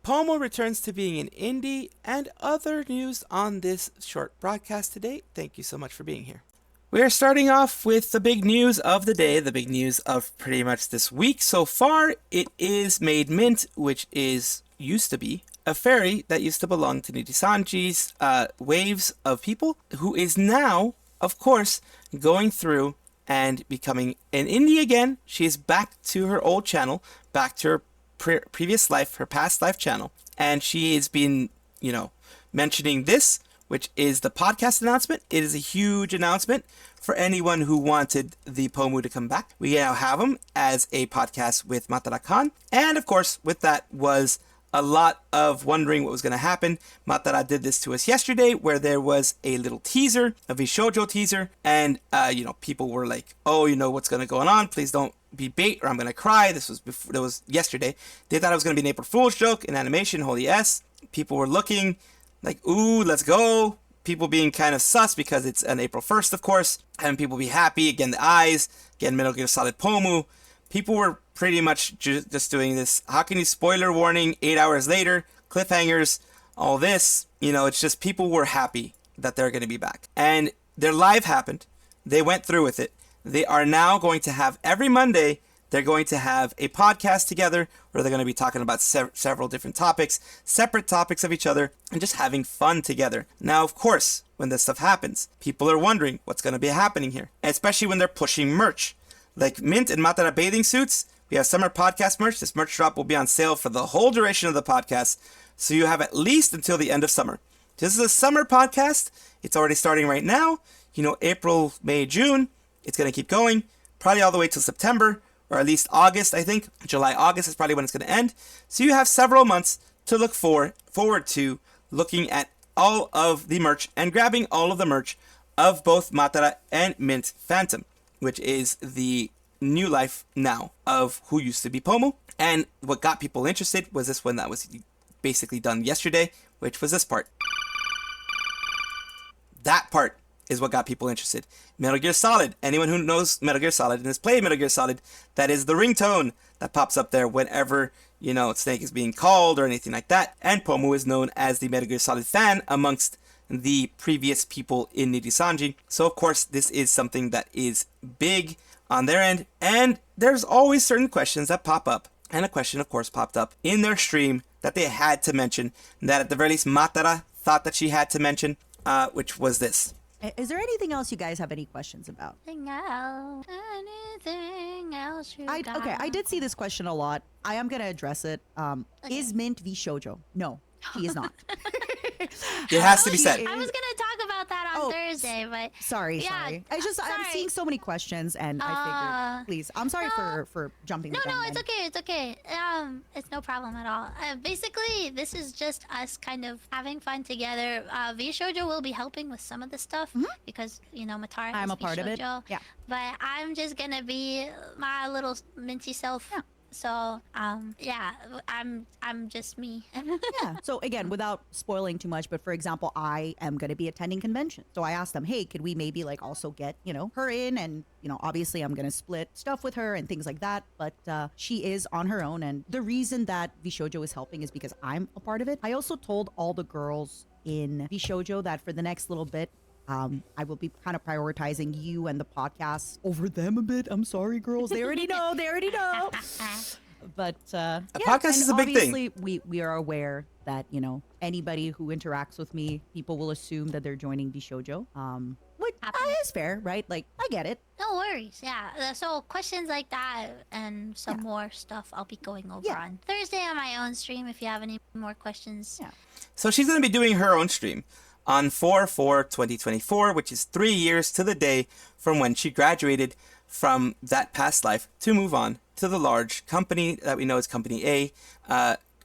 Pomu returns to being an indie, and other news on this short broadcast today. Thank you so much for being here. We are starting off with the big news of the day, the big news of pretty much this week so far. It is Made Mint, which used to be a fairy that used to belong to Nijisanji's waves of people, who is now, of course, going through and becoming an indie again. She is back to her old channel, back to her previous life, her past life channel, and she has been, mentioning this, which is the podcast announcement. It is a huge announcement for anyone who wanted the Pomu to come back. We now have him as a podcast with Matara-kan, and of course, with that was a lot of wondering what was going to happen. Matara did this to us yesterday, where there was a little teaser, a Vshoujo teaser, and people were like, "Oh, what's going to go on? Please don't be bait, or I'm going to cry." That was yesterday. They thought it was going to be an April Fool's joke in animation. Holy S! People were looking like, "Ooh, let's go." People being kind of sus because it's an April 1st, of course, and people be happy. Again, the eyes, again, Metal Gear Solid Pomu. People were pretty much just doing this. How can you spoiler warning 8 hours later, cliffhangers, all this? It's just people were happy that they're going to be back. And their live happened. They went through with it. They are now going to have, every Monday, they're going to have a podcast together where they're going to be talking about several different topics, separate topics of each other, and just having fun together. Now, of course, when this stuff happens, people are wondering what's going to be happening here, especially when they're pushing merch. Like Mint and Matara bathing suits, we have summer podcast merch. This merch drop will be on sale for the whole duration of the podcast, so you have at least until the end of summer. This is a summer podcast. It's already starting right now. April, May, June. It's going to keep going, probably all the way till September, or at least August, I think. July, August is probably when it's going to end. So you have several months to look forward to looking at all of the merch and grabbing all of the merch of both Matara and Mint Phantom, which is the new life now of who used to be Pomu. And what got people interested was this one that was basically done yesterday, which was this part. That part is what got people interested. Metal Gear Solid. Anyone who knows Metal Gear Solid and has played Metal Gear Solid, that is the ringtone that pops up there whenever, Snake is being called or anything like that. And Pomu is known as the Metal Gear Solid fan amongst the previous people in Nijisanji. So, of course, this is something that is big on their end. And there's always certain questions that pop up. And a question, of course, popped up in their stream that they had to mention, that at the very least Matara thought that she had to mention, which was this. Is there anything else you guys have any questions about? Anything else you got? Okay, I did see this question a lot. I am going to address it. Okay. Is Mint Vshoujo? No, he is not. It has to be said. I was gonna talk about that on Thursday, but sorry. I'm seeing so many questions, and I figured, please, I'm sorry for jumping. No, it's okay. It's no problem at all. Basically, this is just us kind of having fun together. Vshoujo will be helping with some of the stuff because Matara. I'm a part of it. Yeah, but I'm just gonna be my little minty self. Yeah. So, I'm just me. Yeah. So again, without spoiling too much, but for example, I am going to be attending convention. So I asked them, hey, could we maybe also get, her in, and, obviously I'm going to split stuff with her and things like that. But she is on her own. And the reason that Vshoujo is helping is because I'm a part of it. I also told all the girls in Vshoujo that for the next little bit, I will be kind of prioritizing you and the podcast over them a bit. I'm sorry, girls. They already know. But a podcast is a big thing. Obviously, we are aware that, anybody who interacts with me, people will assume that they're joining Vshoujo. Which is fair, right? Like, I get it. No worries. Yeah. So questions like that and some more stuff I'll be going over on Thursday on my own stream if you have any more questions. Yeah. So she's going to be doing her own stream on 4/4/2024, which is 3 years to the day from when she graduated from that past life to move on to the large company that we know is Company A,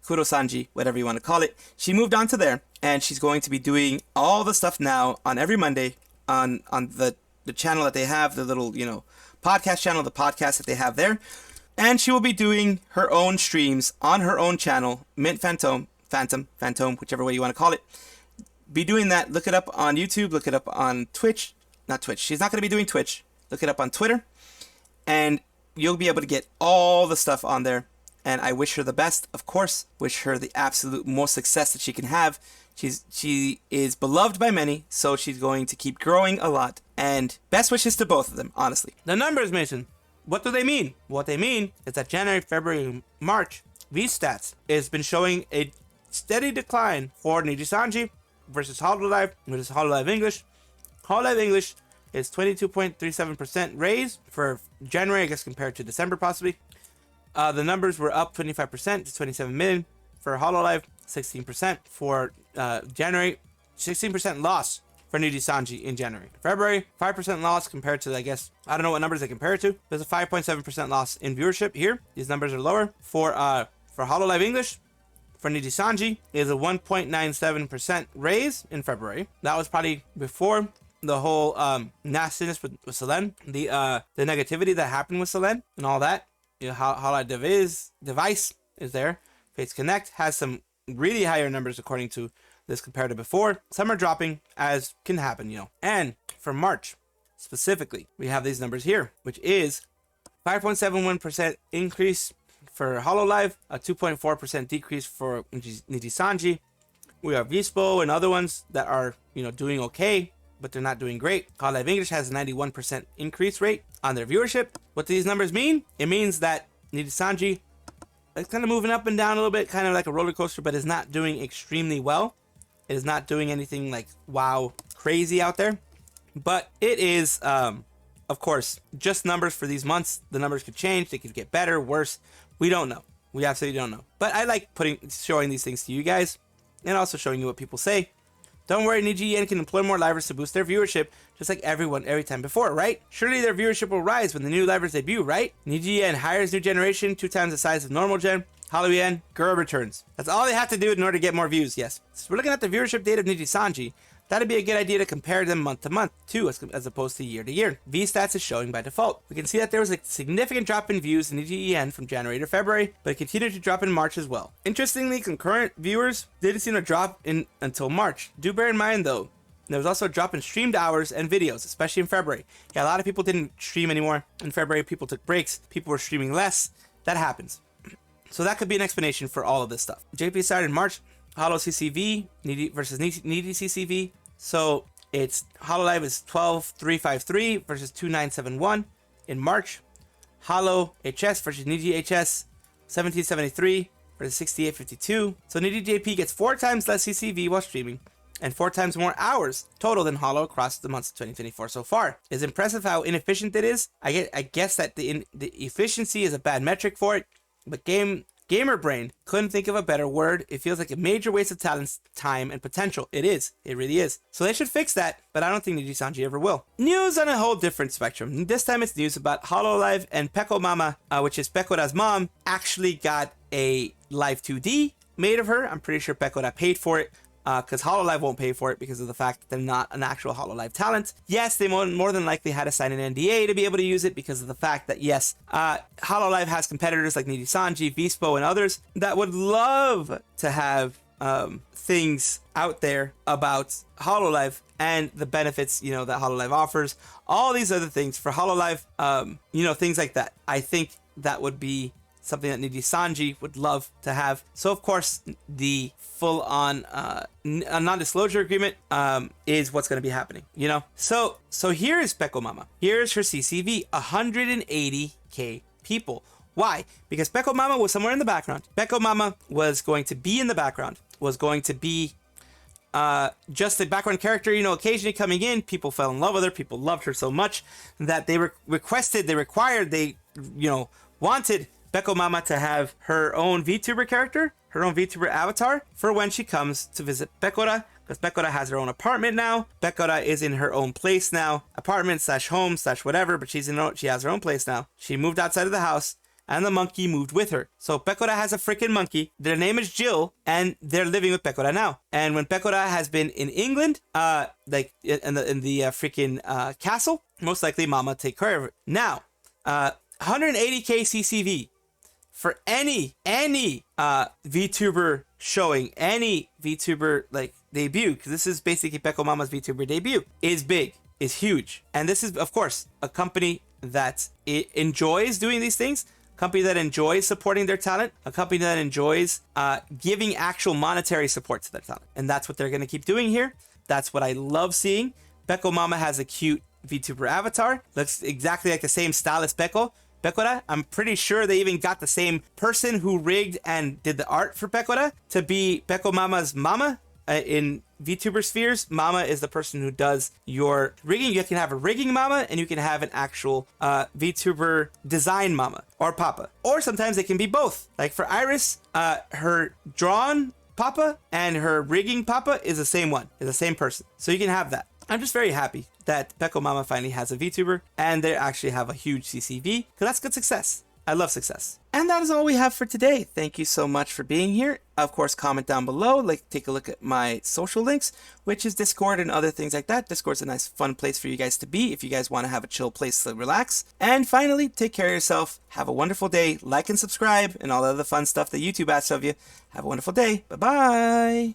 Kurosanji, whatever you want to call it. She moved on to there, and she's going to be doing all the stuff now on every Monday on the channel that they have, the little, podcast channel, the podcast that they have there. And she will be doing her own streams on her own channel, Mint Phantom, whichever way you want to call it. Be doing that. Look it up on YouTube. Look it up on Twitch. Not Twitch. She's not going to be doing Twitch. Look it up on Twitter. And you'll be able to get all the stuff on there. and I wish her the best, of course. Wish her the absolute most success that she can have. She is beloved by many, so she's going to keep growing a lot. And best wishes to both of them, honestly. The numbers, Mason. What do they mean? What they mean is that January, February, March, these stats has been showing a steady decline for Nijisanji versus Hololive versus Hololive English. Hololive English is 22.37% raise for January, I guess, compared to December, possibly. The numbers were up 25% to 27 million for Hololive, 16% for January, 16% loss for Nijisanji in January. February, 5% loss compared to, I guess, I don't know what numbers they compare it to. There's a 5.7% loss in viewership here. These numbers are lower. For Hololive English, for Nijisanji, is a 1.97% raise in February. That was probably before the whole nastiness with Selen, the negativity that happened with Selen and all that. You know, Hololive device is there. Fates Connect has some really higher numbers according to this compared to before. Some are dropping, as can happen, you know. And for March specifically, we have these numbers here, which is 5.71% increase for Hololive, a 2.4% decrease for Nijisanji. We have Vispo and other ones that are, you know, doing okay, but they're not doing great. Hololive English has a 91% increase rate on their viewership. What do these numbers mean? It means that Nijisanji is kind of moving up and down a little bit, kind of like a roller coaster, but is not doing extremely well. It is not doing anything like wow crazy out there, but it is of course just numbers for these months. The numbers could change, they could get better, worse, we don't know. We absolutely don't know, but I like showing these things to you guys and also showing you what people say. Don't worry, Niji can employ more livers to boost their viewership, just like every time before, right? Surely their viewership will rise when the new livers debut, right? Niji hires new generation 2 times the size of normal gen. Halloween, girl returns. That's all they have to do in order to get more views, yes. So we're looking at the viewership data of Nijisanji. That'd be a good idea to compare them month to month, too, as opposed to year to year. VStats is showing by default. We can see that there was a significant drop in views in Niji from January to February, but it continued to drop in March as well. Interestingly, concurrent viewers didn't seem to drop in until March. Do bear in mind, though, there was also a drop in streamed hours and videos, especially in February. Yeah, a lot of people didn't stream anymore. In February, people took breaks. People were streaming less. That happens. So that could be an explanation for all of this stuff. JP started in March. Holo CCV versus Needy CCV. So it's Hololive is 12,353 versus 2,971 in March. Holo HS versus Needy HS 1773 versus 6852. So Needy JP gets 4 times less CCV while streaming and 4 times more hours total than Holo across the months of 2024 so far. It's impressive how inefficient it is. I guess that the efficiency is a bad metric for it, but gamer brain couldn't think of a better word. It feels like a major waste of talent, time, and potential. It is. It really is. So they should fix that, but I don't think Nijisanji ever will. News on a whole different spectrum. This time it's news about Hololive and Pekoramama, which is Pekora's mom, actually got a live 2D made of her. I'm pretty sure Pekora paid for it. Because Hololive won't pay for it because of the fact that they're not an actual Hololive talent. Yes, they more than likely had to sign an NDA to be able to use it because of the fact that, yes, Hololive has competitors like Nijisanji, Vispo, and others that would love to have things out there about Hololive and the benefits, you know, that Hololive offers. All these other things for Hololive, you know, things like that. I think that would be something that Nijisanji would love to have. So, of course, the full-on non-disclosure agreement is what's going to be happening, you know? So here is Pekoramama. Here's her CCV, 180k people. Why? Because Pekoramama was somewhere in the background. Pekoramama was going to be in the background, was going to be just a background character, you know, occasionally coming in. People fell in love with her. People loved her so much that they wanted Pekoramama to have her own VTuber character, her own VTuber avatar for when she comes to visit Pekora, because Pekora has her own apartment now. Pekora is in her own place now, apartment / home / whatever, but she has her own place now. She moved outside of the house, and the monkey moved with her. So Pekora has a freaking monkey. Their name is Jill, and they're living with Pekora now. And when Pekora has been in England, like in the freaking castle, most likely Mama take care of it. Now, 180k CCV. For any VTuber showing, any VTuber like debut, because this is basically Pekoramama's VTuber debut, is big, is huge. And this is, of course, a company that enjoys doing these things. company that enjoys supporting their talent, a company that enjoys giving actual monetary support to their talent. And that's what they're going to keep doing here. That's what I love seeing. Pekoramama has a cute VTuber avatar. Looks exactly like the same style as Pekora. I'm pretty sure they even got the same person who rigged and did the art for Pekora to be Pekoramama's mama. In VTuber spheres, mama is the person who does your rigging. You can have a rigging mama and you can have an actual VTuber design mama or papa. Or sometimes they can be both. Like for Iris, her drawn papa and her rigging papa is the same one, is the same person. So you can have that. I'm just very happy that Pekoramama finally has a VTuber and they actually have a huge CCV because that's good success. I love success. And that is all we have for today. Thank you so much for being here. Of course, comment down below, take a look at my social links, which is Discord and other things like that. Discord's a nice fun place for you guys to be if you guys want to have a chill place to relax. And finally, take care of yourself. Have a wonderful day. Like and subscribe and all the other fun stuff that YouTube asks of you. Have a wonderful day. Bye-bye.